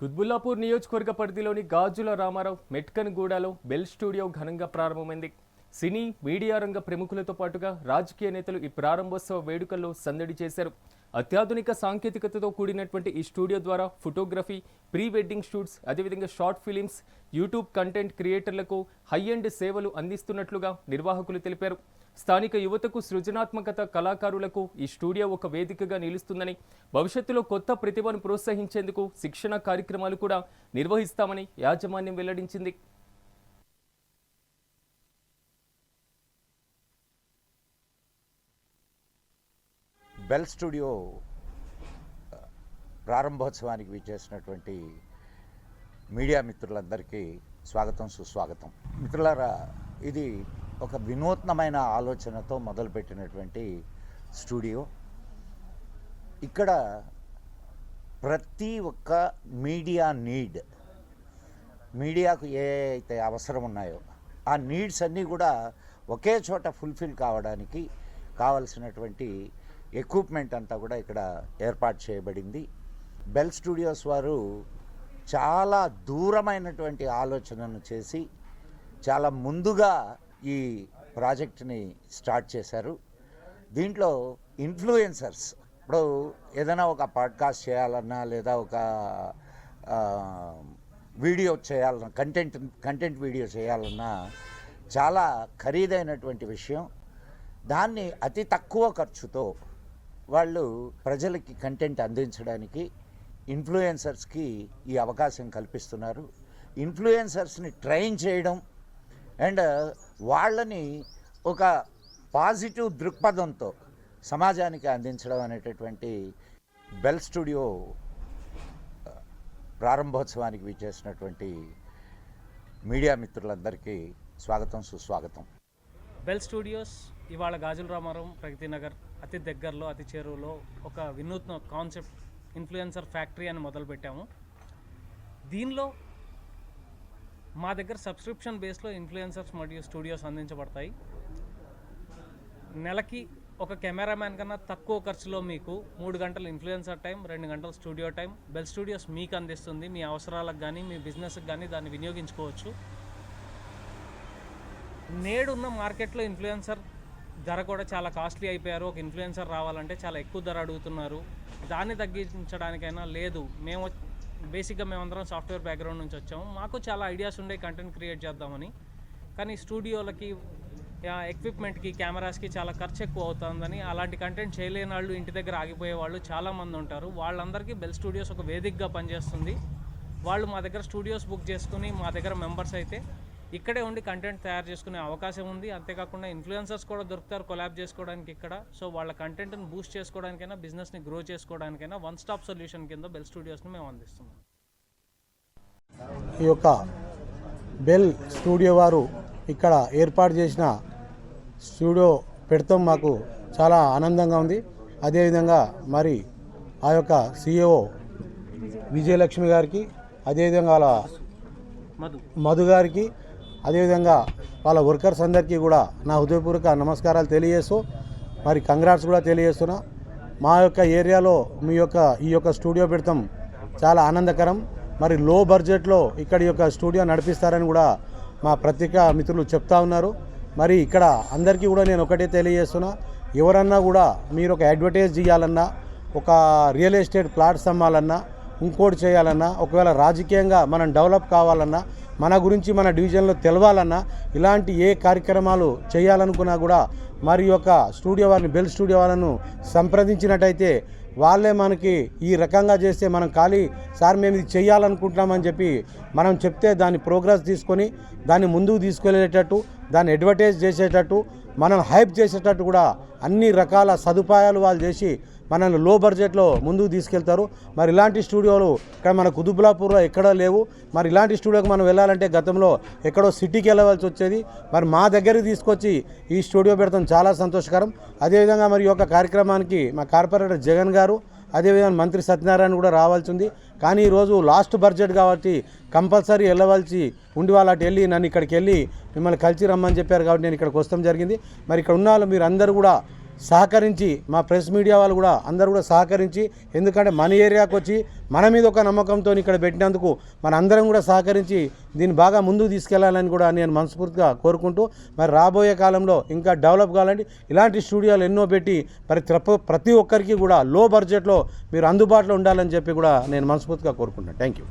కుత్బుల్లాపూర్ నియోజకవర్గ పరిధిలోని గాజుల Ramarao మెట్కన్గూడలో bell studio ఘనంగా ప్రారంభమైంది. సినీ మీడియా రంగ ప్రముఖులతో పాటుగా రాజకీయ నేతలు ఈ ప్రారంభోత్సవ వేడుకల్లో సందడి చేశారు. అత్యాధునిక సాంకేతికతతో కూడినటువంటి ఈ స్టూడియో ద్వారా ఫోటోగ్రఫీ, ప్రీ వెడ్డింగ్ షూట్స్, అదేవిధంగా షార్ట్ ఫిలిమ్స్, యూట్యూబ్ కంటెంట్ క్రియేటర్లకు హై ఎండ్ సేవలు అందిస్తున్నట్లుగా నిర్వాహకులు తెలిపారు. స్థానిక యువతకు సృజనాత్మకత కళాకారులకు ఈ స్టూడియో ఒక వేదికగా నిలుస్తుందని, భవిష్యత్తులో కొత్త ప్రతిభను ప్రోత్సహించేందుకు శిక్షణ కార్యక్రమాలు కూడా నిర్వహిస్తామని యాజమాన్యం వెల్లడించింది. బెల్ స్టూడియో ప్రారంభోత్సవానికి విచ్చేసినటువంటి మీడియా మిత్రులందరికీ స్వాగతం, సుస్వాగతం. మిత్రులారా, ఇది ఒక వినూత్నమైన ఆలోచనతో మొదలుపెట్టినటువంటి స్టూడియో. ఇక్కడ ప్రతి ఒక్క మీడియాకు ఏ అయితే అవసరం ఉన్నాయో ఆ నీడ్స్ అన్నీ కూడా ఒకే చోట ఫుల్ఫిల్ కావడానికి కావలసినటువంటి ఎక్విప్మెంట్ అంతా కూడా ఇక్కడ ఏర్పాటు చేయబడింది. బెల్ స్టూడియోస్ వారు చాలా దూరమైనటువంటి ఆలోచనను చేసి చాలా ముందుగా ఈ ప్రాజెక్ట్ని స్టార్ట్ చేశారు. దీంట్లో ఇన్ఫ్లుయెన్సర్స్, ఇప్పుడు ఏదైనా ఒక పాడ్కాస్ట్ చేయాలన్నా లేదా ఒక వీడియో చేయాలన్నా, కంటెంట్ వీడియో చేయాలన్నా చాలా ఖరీదైనటువంటి విషయం. దాన్ని అతి తక్కువ ఖర్చుతో వాళ్ళు ప్రజలకి కంటెంట్ అందించడానికి ఇన్ఫ్లుయెన్సర్స్కి ఈ అవకాశం కల్పిస్తున్నారు. ఇన్ఫ్లుయెన్సర్స్ని ట్రైన్ చేయడం అండ్ వాళ్ళని ఒక పాజిటివ్ దృక్పథంతో సమాజానికి అందించడం అనేటటువంటి బెల్ స్టూడియో ప్రారంభోత్సవానికి విచ్చేసినటువంటి మీడియా మిత్రులందరికీ స్వాగతం, సుస్వాగతం. బెల్ స్టూడియోస్ ఇవాళ గాజుల రామారావు ప్రగతి నగర్ అతి దగ్గరలో, అతి చేరువలో ఒక వినూత్న కాన్సెప్ట్ ఇన్ఫ్లుయెన్సర్ ఫ్యాక్టరీ అని మొదలుపెట్టాము. దీనిలో మా దగ్గర సబ్స్క్రిప్షన్ బేస్లో ఇన్ఫ్లుయెన్సర్స్ మరియు స్టూడియోస్ అందించబడతాయి. నెలకి ఒక కెమెరామ్యాన్ కన్నా తక్కువ ఖర్చులో మీకు 3 గంటల ఇన్ఫ్లుయెన్సర్ టైం, 2 గంటల స్టూడియో టైం బెల్ స్టూడియోస్ మీకు అందిస్తుంది. మీ అవసరాలకు కానీ మీ బిజినెస్కి కానీ దాన్ని వినియోగించుకోవచ్చు. నేడున్న మార్కెట్లో ఇన్ఫ్లుయెన్సర్ ధర కూడా చాలా కాస్ట్లీ అయిపోయారు. ఒక ఇన్ఫ్లుయెన్సర్ రావాలంటే చాలా ఎక్కువ ధర అడుగుతున్నారు. దాన్ని తగ్గించడానికైనా లేదు, బేసిక్గా మేమందరం సాఫ్ట్వేర్ బ్యాక్గ్రౌండ్ నుంచి వచ్చాము. మాకు చాలా ఐడియాస్ ఉండే కంటెంట్ క్రియేట్ చేద్దామని. కానీ స్టూడియోలకి, ఎక్విప్మెంట్కి, కెమెరాస్కి చాలా ఖర్చు ఎక్కువ అవుతుందని, అలాంటి కంటెంట్ చేయలేని వాళ్ళు, ఇంటి దగ్గర ఆగిపోయే వాళ్ళు చాలామంది ఉంటారు. వాళ్ళందరికీ బెల్ స్టూడియోస్ ఒక వేదికగా పనిచేస్తుంది. వాళ్ళు మా దగ్గర స్టూడియోస్ బుక్ చేసుకుని మా దగ్గర మెంబర్స్ అయితే ఇక్కడే ఉండి కంటెంట్ తయారు చేసుకునే అవకాశం ఉంది. అంతేకాకుండా ఇన్ఫ్లుయెన్సర్స్ కూడా దొరుకుతారు కొలాబ్ చేసుకోవడానికి ఇక్కడ. సో వాళ్ళ కంటెంట్ని బూస్ట్ చేసుకోవడానికైనా, బిజినెస్ని గ్రో చేసుకోవడానికైనా వన్ స్టాప్ సొల్యూషన్ కింద బెల్ స్టూడియోస్ని మేము అందిస్తున్నాం. ఈ యొక్క బెల్ స్టూడియో వారు ఇక్కడ ఏర్పాటు చేసిన స్టూడియో పెడతాం మాకు చాలా ఆనందంగా ఉంది. అదేవిధంగా మరి ఆ యొక్క CEO విజయలక్ష్మి గారికి, అదేవిధంగా వాళ్ళ మధు గారికి, అదేవిధంగా వాళ్ళ వర్కర్స్ అందరికీ కూడా నా హృదయపూర్వక నమస్కారాలు తెలియజేస్తూ మరి కంగ్రాట్స్ కూడా తెలియజేస్తున్నా. మా యొక్క ఏరియాలో ఈ యొక్క స్టూడియో పెడతాం చాలా ఆనందకరం. మరి లో బడ్జెట్లో ఇక్కడ ఈ యొక్క స్టూడియో నడిపిస్తారని కూడా మా పత్రికా మిత్రులు చెప్తా ఉన్నారు. మరి ఇక్కడ అందరికీ కూడా నేను ఒకటే తెలియజేస్తున్నా, ఎవరన్నా కూడా మీరు ఒక అడ్వర్టైజ్ చేయాలన్నా, ఒక రియల్ ఎస్టేట్ ప్లాట్స్ అమ్మాలన్నా, ఇంకోటి చేయాలన్నా, ఒకవేళ రాజకీయంగా మనం డెవలప్ కావాలన్నా, మన గురించి మన డివిజన్లో తెలవాలన్నా, ఇలాంటి ఏ కార్యక్రమాలు చేయాలనుకున్నా కూడా మరి యొక్క స్టూడియో వారిని, బెల్ స్టూడియో వాళ్ళను సంప్రదించినట్టయితే వాళ్ళే మనకి ఈ రకంగా చేస్తే మనం సార్ మేము ఇది చేయాలనుకుంటున్నామని చెప్పి మనం చెప్తే దాని ప్రోగ్రెస్ తీసుకొని దాన్ని ముందుకు తీసుకెళ్ళేటట్టు, దాన్ని అడ్వర్టైజ్ చేసేటట్టు, మనం హైప్ చేసేటట్టు కూడా అన్ని రకాల సదుపాయాలు వాళ్ళు చేసి మనల్ని లో బడ్జెట్లో ముందుకు తీసుకెళ్తారు. మరి ఇలాంటి స్టూడియోలు ఇక్కడ మన కుతుబుల్లాపూర్లో ఎక్కడా లేవు. మరి ఇలాంటి స్టూడియోకి మనం వెళ్ళాలంటే గతంలో ఎక్కడో సిటీకి వెళ్ళవలసి వచ్చేది. మరి మా దగ్గరికి తీసుకొచ్చి ఈ స్టూడియో పెడతాం చాలా సంతోషకరం. అదేవిధంగా మరి ఈ యొక్క కార్యక్రమానికి మా కార్పొరేటర్ జగన్ గారు, అదేవిధంగా మంత్రి సత్యనారాయణ కూడా రావాల్సి ఉంది. కానీ ఈరోజు లాస్ట్ బడ్జెట్ కాబట్టి కంపల్సరీ వెళ్ళవలసి ఉండి వాళ్ళు అటు వెళ్ళి నన్ను ఇక్కడికి వెళ్ళి మిమ్మల్ని కలిసి రమ్మని చెప్పారు కాబట్టి నేను ఇక్కడికి వస్తాం జరిగింది. మరి ఇక్కడ ఉన్న వాళ్ళు మీరు అందరూ కూడా సహకరించి మా ప్రెస్ మీడియా వాళ్ళు కూడా అందరూ కూడా సహకరించి, ఎందుకంటే మన ఏరియాకి వచ్చి మన మీద ఒక నమ్మకంతో ఇక్కడ పెట్టినందుకు మన అందరం కూడా సహకరించి దీన్ని బాగా ముందుకు తీసుకెళ్లాలని కూడా నేను మనస్ఫూర్తిగా కోరుకుంటూ, మరి రాబోయే కాలంలో ఇంకా డెవలప్ కావాలంటే ఇలాంటి స్టూడియోలు ఎన్నో పెట్టి మరి ప్రతి ఒక్కరికి కూడా లో బడ్జెట్లో మీరు అందుబాటులో ఉండాలని చెప్పి కూడా నేను మనస్ఫూర్తిగా కోరుకుంటున్నాను. Thank you.